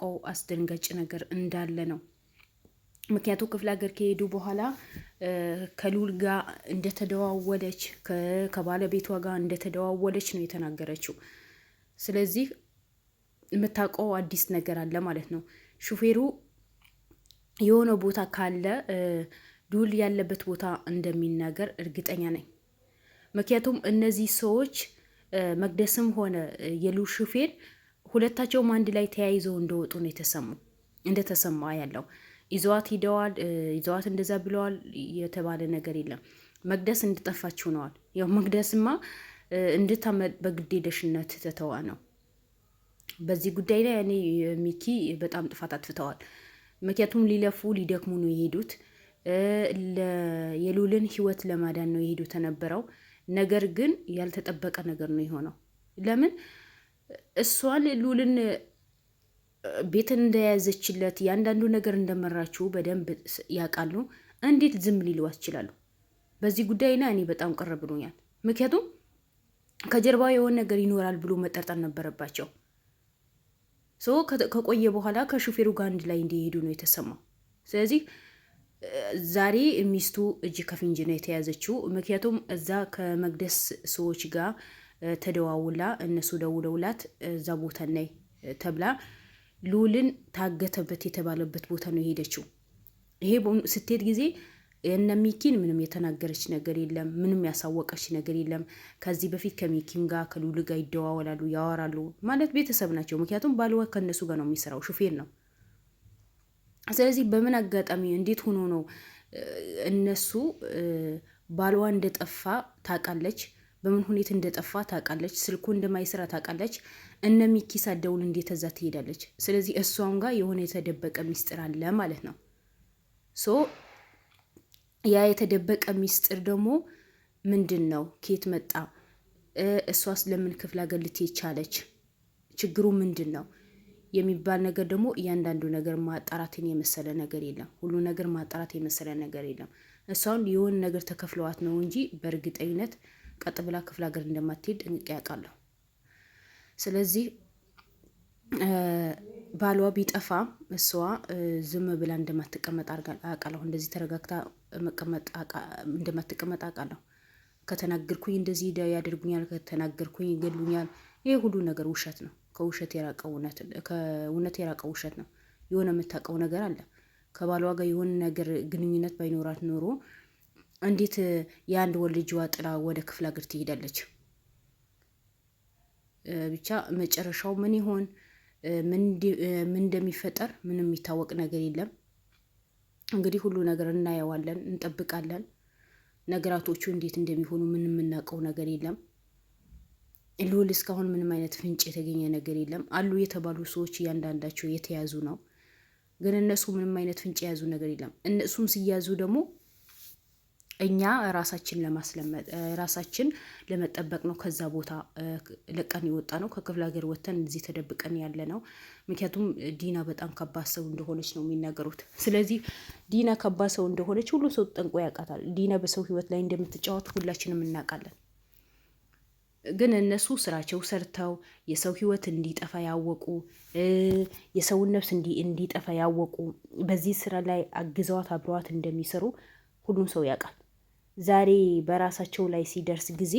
የምታውቀው አስደንጋጭ ነገር እንዳለ ነው። ምክንያቱም ክፍለ ሀገር ከሄዱ በኋላ ከሉል ጋር እንደተደዋወለች ከባለቤቷ ጋር እንደተደዋወለች ነው የተናገረችው። ስለዚህ የምታውቀው አዲስ ነገር አለ ማለት ነው። ሹፌሩ የሆነ ቦታ ካለ ሉል ያለበት ቦታ እንደሚናገር እርግጠኛ ነኝ። ምክንያቱም እነዚህ ሰዎች መቅደስም ሆነ የሉል ሹፌር ሁለታቸውም አንድ ላይ ተያይዘው እንደወጡ ነው እንደተሰማ ያለው። ይዘዋት ሂደዋል፣ ይዘዋት እንደዛ ብለዋል የተባለ ነገር የለም። መቅደስ እንድጠፋች ሆነዋል። ያው መቅደስማ እንድታመጥ በግዴለሽነት ተተዋ ነው። በዚህ ጉዳይ ላይ እኔ ሚኪ በጣም ጥፋት አጥፍተዋል። ምክንያቱም ሊለፉ ሊደክሙ ነው የሄዱት። የሉልን ህይወት ለማዳን ነው የሄዱት የነበረው። ነገር ግን ያልተጠበቀ ነገር ነው የሆነው። ለምን እሷን ሉልን ቤትን እንደያዘችለት ያንዳንዱ ነገር እንደመራችው በደንብ ያውቃሉ። እንዴት ዝም ሊሏት ይችላሉ? በዚህ ጉዳይ ላይ እኔ በጣም ቅር ብሎኛል። ምክንያቱም ከጀርባው የሆነ ነገር ይኖራል ብሎ መጠርጠር ነበረባቸው። ከቆየ በኋላ ከሹፌሩ ጋር አንድ ላይ እንዲሄዱ ነው የተሰማው። ስለዚህ ዛሬ ሚስቱ እጅ ከፍንጅ ነው የተያዘችው። ምክንያቱም እዛ ከመቅደስ ሰዎች ጋር ተደዋውላ እነሱ ደውለውላት እዛ ቦታ ላይ ተብላ ሉልን ታገተበት የተባለበት ቦታ ነው የሄደችው። ይሄ ስትሄድ ጊዜ እነ ሚኪን ምንም የተናገረች ነገር የለም፣ ምንም ያሳወቀች ነገር የለም። ከዚህ በፊት ከሚኪም ጋር ከሉል ጋር ይደዋወላሉ፣ ያወራሉ። ማለት ቤተሰብ ናቸው። ምክንያቱም ባልዋ ከነሱ ጋር ነው የሚሰራው፣ ሹፌር ነው። ስለዚህ በምን አጋጣሚ እንዴት ሆኖ ነው እነሱ ባልዋ እንደጠፋ ታውቃለች፣ በምን ሁኔታ እንደጠፋ ታውቃለች፣ ስልኩ እንደማይሰራ ታውቃለች። እነ ሚኪ ሳደውል እንዴት እዛ ትሄዳለች? ስለዚህ እሷም ጋር የሆነ የተደበቀ ሚስጥር አለ ማለት ነው። ያ የተደበቀ ሚስጥር ደግሞ ምንድን ነው? ከየት መጣ? እሷስ ለምን ክፍለ ሀገር ልትሄድ ቻለች? ችግሩ ምንድን ነው የሚባል ነገር ደግሞ እያንዳንዱ ነገር ማጣራትን የመሰለ ነገር የለም። ሁሉ ነገር ማጣራት የመሰለ ነገር የለም። እሷን የሆነ ነገር ተከፍለዋት ነው እንጂ በእርግጠኝነት ቀጥ ብላ ክፍለ ሀገር እንደማትሄድ ጠንቅቄ ያውቃለሁ። ስለዚህ ባሏ ቢጠፋ እሷ ዝም ብላ እንደማትቀመጥ አውቃለሁ። እንደዚህ ተረጋግታ እንደማትቀመጥ አውቃለሁ። ከተናገርኩኝ እንደዚህ ያደርጉኛል፣ ከተናገርኩኝ ይገሉኛል። ይሄ ሁሉ ነገር ውሸት ነው። ከእውነት የራቀ ውሸት ነው። የሆነ የምታውቀው ነገር አለ። ከባሏ ጋር የሆነ ነገር ግንኙነት ባይኖራት ኖሮ እንዴት የአንድ ወር ልጅዋ ጥላ ወደ ክፍለ ሀገር ትሄዳለች? ብቻ መጨረሻው ምን ይሆን ምን እንደሚፈጠር ምንም የሚታወቅ ነገር የለም። እንግዲህ ሁሉ ነገር እናየዋለን፣ እንጠብቃለን። ነገራቶቹ እንዴት እንደሚሆኑ ምንም የምናውቀው ነገር የለም። ሉል እስካሁን ምንም አይነት ፍንጭ የተገኘ ነገር የለም። አሉ የተባሉ ሰዎች እያንዳንዳቸው የተያዙ ነው፣ ግን እነሱ ምንም አይነት ፍንጭ የያዙ ነገር የለም። እነሱም ሲያዙ ደግሞ እኛ ራሳችን ለመጠበቅ ነው ከዛ ቦታ ለቀን የወጣ ነው። ከክፍለ ሀገር ወጥተን እዚህ ተደብቀን ያለ ነው። ምክንያቱም ዲና በጣም ከባድ ሰው እንደሆነች ነው የሚናገሩት። ስለዚህ ዲና ከባድ ሰው እንደሆነች ሁሉ ሰው ጠንቆ ያውቃታል። ዲና በሰው ህይወት ላይ እንደምትጫወት ሁላችንም እናውቃለን። ግን እነሱ ስራቸው ሰርተው የሰው ህይወት እንዲጠፋ ያወቁ፣ የሰውን ነፍስ እንዲጠፋ ያወቁ፣ በዚህ ስራ ላይ አግዘዋት አብረዋት እንደሚሰሩ ሁሉም ሰው ያውቃል። ዛሬ በራሳቸው ላይ ሲደርስ ጊዜ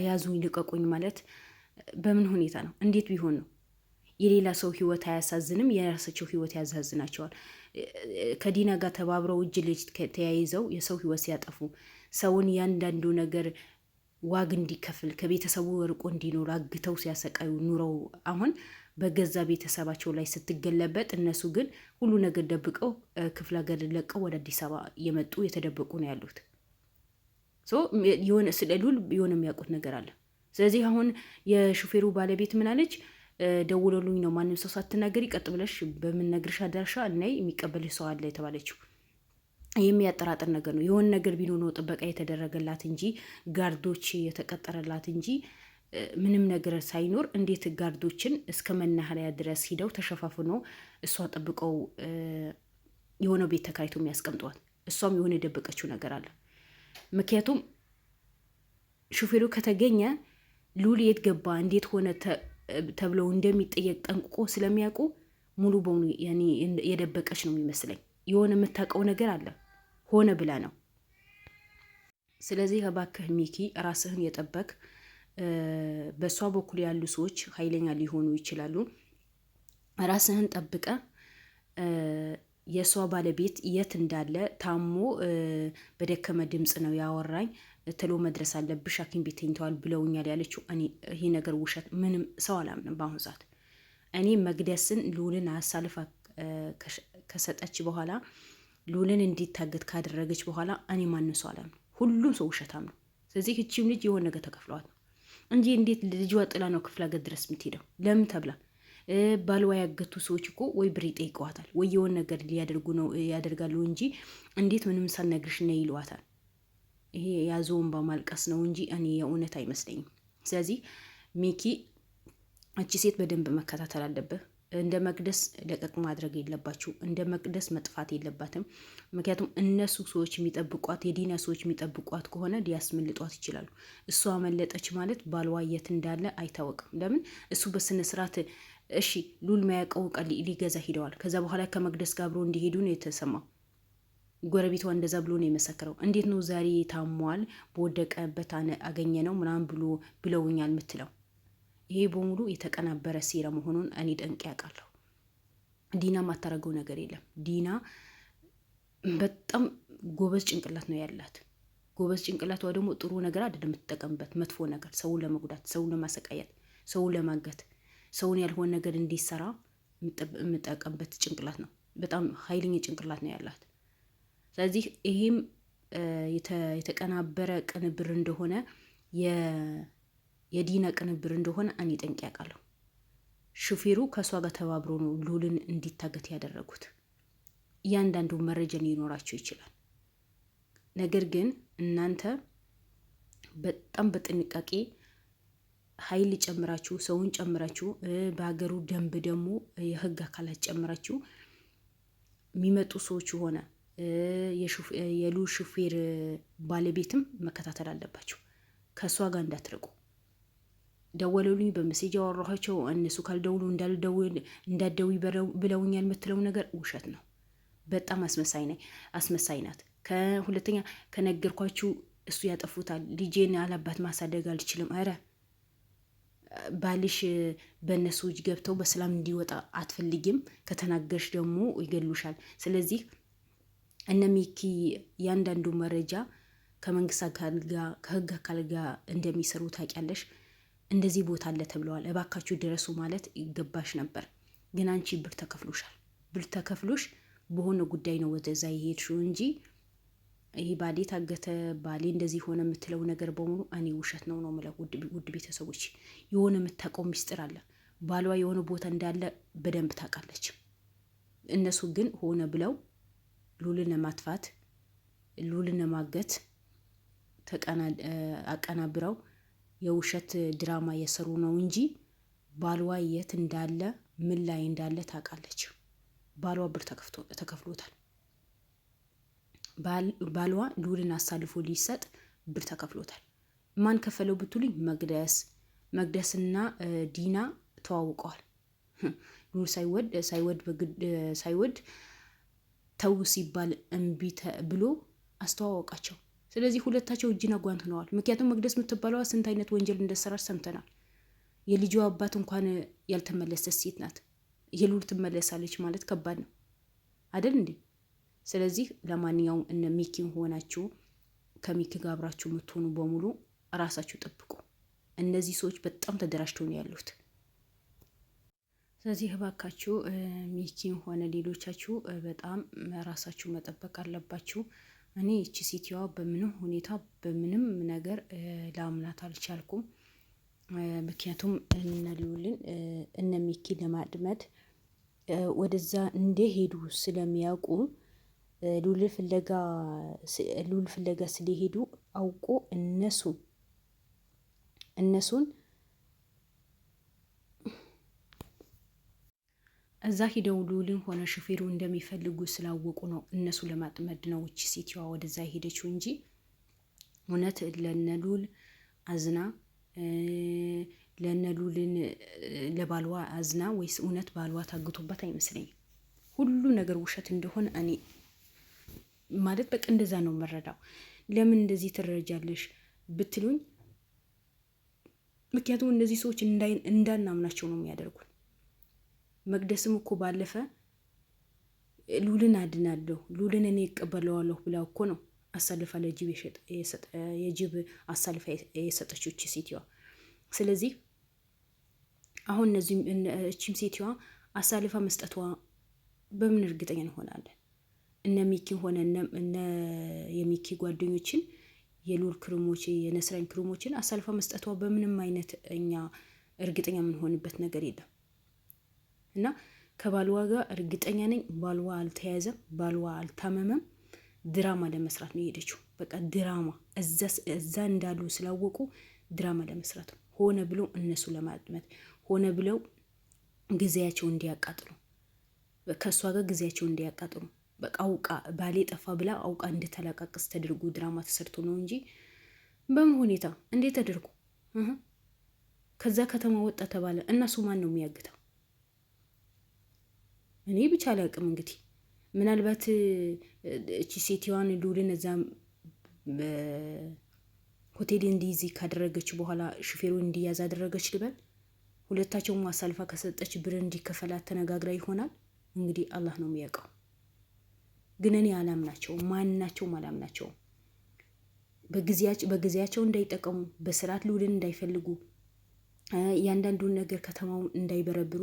ያዙኝ ልቀቁኝ ማለት በምን ሁኔታ ነው? እንዴት ቢሆን ነው? የሌላ ሰው ህይወት አያሳዝንም? የራሳቸው ህይወት ያሳዝናቸዋል። ከዲና ጋር ተባብረው እጅ ልጅ ተያይዘው የሰው ህይወት ሲያጠፉ፣ ሰውን ያንዳንዱ ነገር ዋግ እንዲከፍል ከቤተሰቡ ርቆ እንዲኖር አግተው ሲያሰቃዩ ኑረው አሁን በገዛ ቤተሰባቸው ላይ ስትገለበጥ፣ እነሱ ግን ሁሉ ነገር ደብቀው ክፍለ ሀገር ለቀው ወደ አዲስ አበባ የመጡ የተደበቁ ነው ያሉት። የሆነ ስለ ሉል የሆነ የሚያውቁት ነገር አለ። ስለዚህ አሁን የሹፌሩ ባለቤት ምናለች? ደውሎልኝ ነው ማንም ሰው ሳትናገሪ ቀጥ ብለሽ በምንነግርሽ አዳርሻ እናይ የሚቀበልሽ ሰው አለ የተባለችው። የሚያጠራጥር ነገር ነው። የሆነ ነገር ቢኖር ነው ጥበቃ የተደረገላት እንጂ ጋርዶች የተቀጠረላት እንጂ ምንም ነገር ሳይኖር እንዴት ጋርዶችን እስከ መናኸሪያ ድረስ ሂደው ተሸፋፍኖ እሷ ጠብቀው የሆነ ቤት ተካይቶ የሚያስቀምጧት? እሷም የሆነ የደበቀችው ነገር አለ። ምክንያቱም ሹፌሩ ከተገኘ ሉል የት ገባ እንዴት ሆነ ተብለው እንደሚጠየቅ ጠንቅቆ ስለሚያውቁ ሙሉ በሙሉ ያኔ የደበቀች ነው የሚመስለኝ። የሆነ የምታውቀው ነገር አለ ሆነ ብላ ነው። ስለዚህ እባክህ ሚኪ ራስህን የጠበቅ። በእሷ በኩል ያሉ ሰዎች ኃይለኛ ሊሆኑ ይችላሉ። ራስህን ጠብቀ። የእሷ ባለቤት የት እንዳለ ታሞ በደከመ ድምፅ ነው ያወራኝ። ቶሎ መድረስ አለብሽ ሐኪም ቤት ተኝተዋል ብለውኛል ያለችው። እኔ ይሄ ነገር ውሸት፣ ምንም ሰው አላምንም በአሁኑ ሰዓት። እኔ መቅደስን ልዑልን አሳልፋ ከሰጠች በኋላ ልዑልን እንዲታገት ካደረገች በኋላ እኔ ማንም ሰው አላምንም። ሁሉም ሰው ውሸታም ነው። ስለዚህ እቺም ልጅ የሆነ ነገር ተከፍለዋት ነው እንጂ እንዴት ልጅዋ ጥላ ነው ክፍለ ሀገር ድረስ የምትሄደው? ለምን ተብላ? ባልዋ ያገቱ ሰዎች እኮ ወይ ብር ይጠይቀዋታል ወይ የሆነ ነገር ሊያደርጉ ነው ያደርጋሉ እንጂ እንዴት ምንም ሳልነግርሽ ነው ይለዋታል። ይሄ ያዘውን በማልቀስ ነው እንጂ እኔ የእውነት አይመስለኝም። ስለዚህ ሚኪ እቺ ሴት በደንብ መከታተል አለብህ። እንደ መቅደስ ለቀቅ ማድረግ የለባችሁ። እንደ መቅደስ መጥፋት የለባትም። ምክንያቱም እነሱ ሰዎች የሚጠብቋት የዲና ሰዎች የሚጠብቋት ከሆነ ሊያስመልጧት ይችላሉ። እሷ አመለጠች ማለት ባልዋ የት እንዳለ አይታወቅም። ለምን እሱ በስነ ስርዓት እሺ ሉል ማያውቀው ዕቃ ሊገዛ ሂደዋል። ከዛ በኋላ ከመቅደስ ጋር አብሮ እንዲሄዱ ነው የተሰማው። ጎረቤቷ እንደዛ ብሎ ነው የመሰከረው። እንዴት ነው ዛሬ ታሟል በወደቀበት አገኘ ነው ምናምን ብለውኛል የምትለው? ይሄ በሙሉ የተቀናበረ ሴራ መሆኑን እኔ ጠንቅ ያውቃለሁ። ዲና ማታረገው ነገር የለም። ዲና በጣም ጎበዝ ጭንቅላት ነው ያላት። ጎበዝ ጭንቅላቷ ደግሞ ጥሩ ነገር አይደለም የምትጠቀምበት፣ መጥፎ ነገር፣ ሰውን ለመጉዳት፣ ሰውን ለማሰቃየት፣ ሰውን ለማገት፣ ሰውን ያልሆነ ነገር እንዲሰራ የምጠቀምበት ጭንቅላት ነው። በጣም ኃይለኛ ጭንቅላት ነው ያላት። ስለዚህ ይሄም የተቀናበረ ቅንብር እንደሆነ የዲና ቅንብር እንደሆነ እኔ ጠንቅ ያውቃለሁ። ሹፌሩ ከእሷ ጋር ተባብሮ ነው ልዑልን እንዲታገት ያደረጉት። እያንዳንዱ መረጃ ሊኖራቸው ይችላል። ነገር ግን እናንተ በጣም በጥንቃቄ ኃይል ጨምራችሁ፣ ሰውን ጨምራችሁ፣ በሀገሩ ደንብ ደግሞ የህግ አካላት ጨምራችሁ የሚመጡ ሰዎች ሆነ የልዑል ሹፌር ባለቤትም መከታተል አለባችሁ። ከእሷ ጋር እንዳትርቁ። ደወሉልኝ በመሴጅ ያወራኋቸው እነሱ ካልደውሉ እንዳትደውይ ብለውኛል የምትለው ነገር ውሸት ነው። በጣም አስመሳይ ናት። ከሁለተኛ ከነገርኳችሁ እሱ ያጠፉታል። ልጄን አላባት ማሳደግ አልችልም። ኧረ ባልሽ በእነሱ እጅ ገብተው በሰላም እንዲወጣ አትፈልጊም። ከተናገርሽ ደግሞ ይገሉሻል። ስለዚህ እነ ሚኪ ያንዳንዱ መረጃ ከመንግስት አካል ጋር ከህግ አካል ጋር እንደሚሰሩ ታውቂያለሽ። እንደዚህ ቦታ አለ ተብለዋል። እባካችሁ ድረሱ ማለት ይገባሽ ነበር። ግን አንቺ ብር ተከፍሎሻል። ብር ተከፍሎሽ በሆነ ጉዳይ ነው ወደዛ የሄድሽው እንጂ ይሄ ባሌ ታገተ፣ ባሌ እንደዚህ ሆነ የምትለው ነገር በሙሉ እኔ ውሸት ነው የምለው። ውድ ቤተሰቦች የሆነ የምታውቀው ሚስጥር አለ። ባሏ የሆነ ቦታ እንዳለ በደንብ ታውቃለች። እነሱ ግን ሆነ ብለው ልዑልን ለማጥፋት ልዑልን ለማገት አቀናብረው የውሸት ድራማ የሰሩ ነው እንጂ ባልዋ የት እንዳለ ምን ላይ እንዳለ ታውቃለች። ባልዋ ብር ተከፍሎታል። ባልዋ ልዑልን አሳልፎ ሊሰጥ ብር ተከፍሎታል። ማን ከፈለው ብትሉኝ መቅደስና ዲና ተዋውቀዋል። ልዑል ሳይወድ ተው ሲባል እምቢ ብሎ አስተዋወቃቸው። ስለዚህ ሁለታቸው እጅና ጓንት ሆነዋል። ምክንያቱም መቅደስ የምትባለዋ ስንት አይነት ወንጀል እንደሰራች ሰምተናል። የልጇ አባት እንኳን ያልተመለሰች ሴት ናት። የልዑል ትመለሳለች ማለት ከባድ ነው አይደል እንዴ? ስለዚህ ለማንኛውም እነ ሚኪም ሆናችሁ ከሚኪ ጋር አብራችሁ የምትሆኑ በሙሉ ራሳችሁ ጠብቁ። እነዚህ ሰዎች በጣም ተደራጅተው ነው ያሉት። ስለዚህ እባካችሁ ሚኪም ሆነ ሌሎቻችሁ በጣም ራሳችሁ መጠበቅ አለባችሁ። እኔ እቺ ሴትዋ በምንም ሁኔታ በምንም ነገር ላምናት አልቻልኩም። ምክንያቱም እነ ልዑልን እነ ሚኪ ለማድመድ ወደዛ እንደሄዱ ስለሚያውቁ ልዑል ፍለጋ ስለሄዱ አውቆ እነሱን እዛ ሂደው ልዑልን ሆነ ሹፌሩ እንደሚፈልጉ ስላወቁ ነው እነሱ ለማጥመድ ነው እቺ ሴትዋ ወደዛ ሄደችው እንጂ እውነት ለነ ልዑል አዝና ለነ ሉልን ለባልዋ አዝና ወይስ እውነት ባልዋ ታግቶባት አይመስለኝም። ሁሉ ነገር ውሸት እንደሆነ እኔ ማለት በቃ እንደዛ ነው መረዳው። ለምን እንደዚህ ትረጃለሽ ብትሉኝ፣ ምክንያቱም እነዚህ ሰዎች እንዳናምናቸው ነው የሚያደርጉን። መቅደስም እኮ ባለፈ ሉልን አድናለሁ ሉልን እኔ እቀበለዋለሁ ብላ እኮ ነው አሳልፋ ለጅብ የጅብ አሳልፋ የሰጠችው እቺ ሴትዋ። ስለዚህ አሁን እቺም ሴትዋ አሳልፋ መስጠቷ በምን እርግጠኛ እንሆናለን? እነ ሚኪ ሆነ እነ የሚኪ ጓደኞችን የሉል ክርሞች የነስራን ክርሞችን አሳልፋ መስጠቷ በምንም አይነት እኛ እርግጠኛ የምንሆንበት ነገር የለም። እና ከባልዋ ጋር እርግጠኛ ነኝ ባልዋ አልተያዘም፣ ባልዋ አልታመመም። ድራማ ለመስራት ነው የሄደችው። በቃ ድራማ እዛ እንዳሉ ስላወቁ ድራማ ለመስራት ሆነ ብለው እነሱ ለማጥመት ሆነ ብለው ጊዜያቸው እንዲያቃጥሉ፣ ከእሷ ጋር ጊዜያቸው እንዲያቃጥሉ በቃ አውቃ ባሌ ጠፋ ብላ አውቃ እንድተላቃቅስ ተደርጎ ድራማ ተሰርቶ ነው እንጂ በምን ሁኔታ እንዴት ተደርጎ ከዛ ከተማ ወጣ ተባለ። እናሱ ማን ነው የሚያግተው? እኔ ብቻ አላውቅም። እንግዲህ ምናልባት እቺ ሴትዋን ሉልን እዛ ሆቴል እንዲይዝ ካደረገች በኋላ ሹፌሩ እንዲያዝ አደረገች ልበል። ሁለታቸውም አሳልፋ ከሰጠች ብር እንዲከፈላት ተነጋግራ ይሆናል። እንግዲህ አላህ ነው የሚያውቀው። ግን እኔ አላምናቸውም፣ ማናቸውም አላምናቸውም። በጊዜያቸው እንዳይጠቀሙ፣ በስርዓት ሉልን እንዳይፈልጉ፣ እያንዳንዱን ነገር ከተማውን እንዳይበረብሩ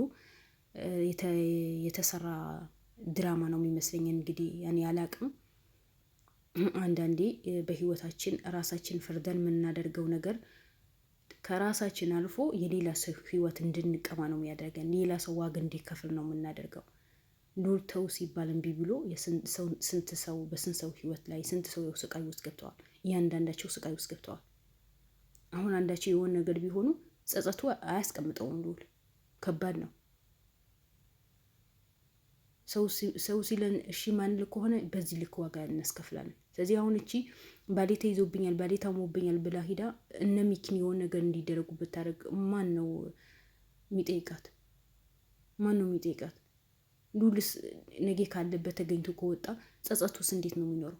የተሰራ ድራማ ነው የሚመስለኝ። እንግዲህ ያኔ አላቅም። አንዳንዴ በህይወታችን ራሳችን ፈርደን የምናደርገው ነገር ከራሳችን አልፎ የሌላ ሰው ህይወት እንድንቀማ ነው የሚያደርገን። ሌላ ሰው ዋጋ እንዲከፍል ነው የምናደርገው። ኑር ተው ሲባል እምቢ ብሎ ስንት ሰው በስንት ሰው ህይወት ላይ ስንት ሰው ስቃይ ውስጥ ገብተዋል። እያንዳንዳቸው ስቃይ ውስጥ ገብተዋል። አሁን አንዳቸው የሆነ ነገር ቢሆኑ ጸጸቱ አያስቀምጠውም። ሉል ከባድ ነው። ሰው ሲለን እሺ ማንል ከሆነ በዚህ ልክ ዋጋ እናስከፍላለን። ስለዚህ አሁን እቺ ባሌ ተይዞብኛል፣ ባሌ ታሞብኛል ብላ ሂዳ እነ ሚኪን የሆነ ነገር እንዲደረጉ ብታደርግ ማን ነው የሚጠይቃት? ማን ነው የሚጠይቃት? ሉልስ ነገ ካለበት ተገኝቶ ከወጣ ጸጸቱስ እንዴት ነው የሚኖረው?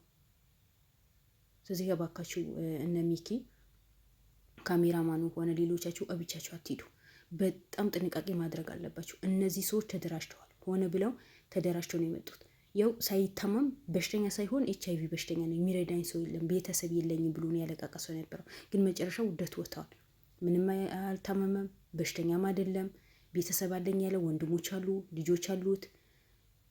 ስለዚህ ያባካችሁ እነ ሚኪ ካሜራማኑ ሆነ ሌሎቻችሁ አብቻችሁ አትሂዱ። በጣም ጥንቃቄ ማድረግ አለባችሁ። እነዚህ ሰዎች ተደራጅተዋል፣ ሆነ ብለው ተደራጅተው ነው የመጡት። ያው ሳይታመም በሽተኛ ሳይሆን HIV በሽተኛ ነው፣ የሚረዳኝ ሰው የለም፣ ቤተሰብ የለኝም ብሎ ነው ያለቃቀሰው የነበረው። ግን መጨረሻው ውደት ወጥተዋል። ምንም አልታመመም፣ በሽተኛም አይደለም፣ ቤተሰብ አለኝ ያለ ወንድሞች አሉ፣ ልጆች አሉት።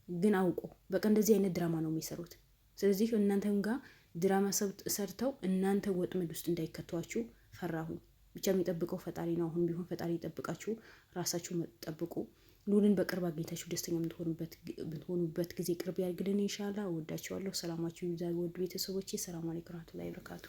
ግን አውቆ በቃ እንደዚህ አይነት ድራማ ነው የሚሰሩት። ስለዚህ እናንተም ጋር ድራማ ሰርተው እናንተ ወጥመድ ውስጥ እንዳይከቷችሁ ፈራሁኝ። ብቻ የሚጠብቀው ፈጣሪ ነው። አሁን ቢሆን ፈጣሪ ይጠብቃችሁ፣ ራሳችሁ ጠብቁ። ሉልን በቅርብ አግኝታችሁ ደስተኛ የምትሆኑበት ጊዜ ቅርብ ያድርግልን ኢንሻአላህ። እወዳችኋለሁ። ሰላማችሁ ይብዛ ውድ ቤተሰቦቼ። ሰላም አለይኩም ወራህመቱላሂ ወበረካቱ።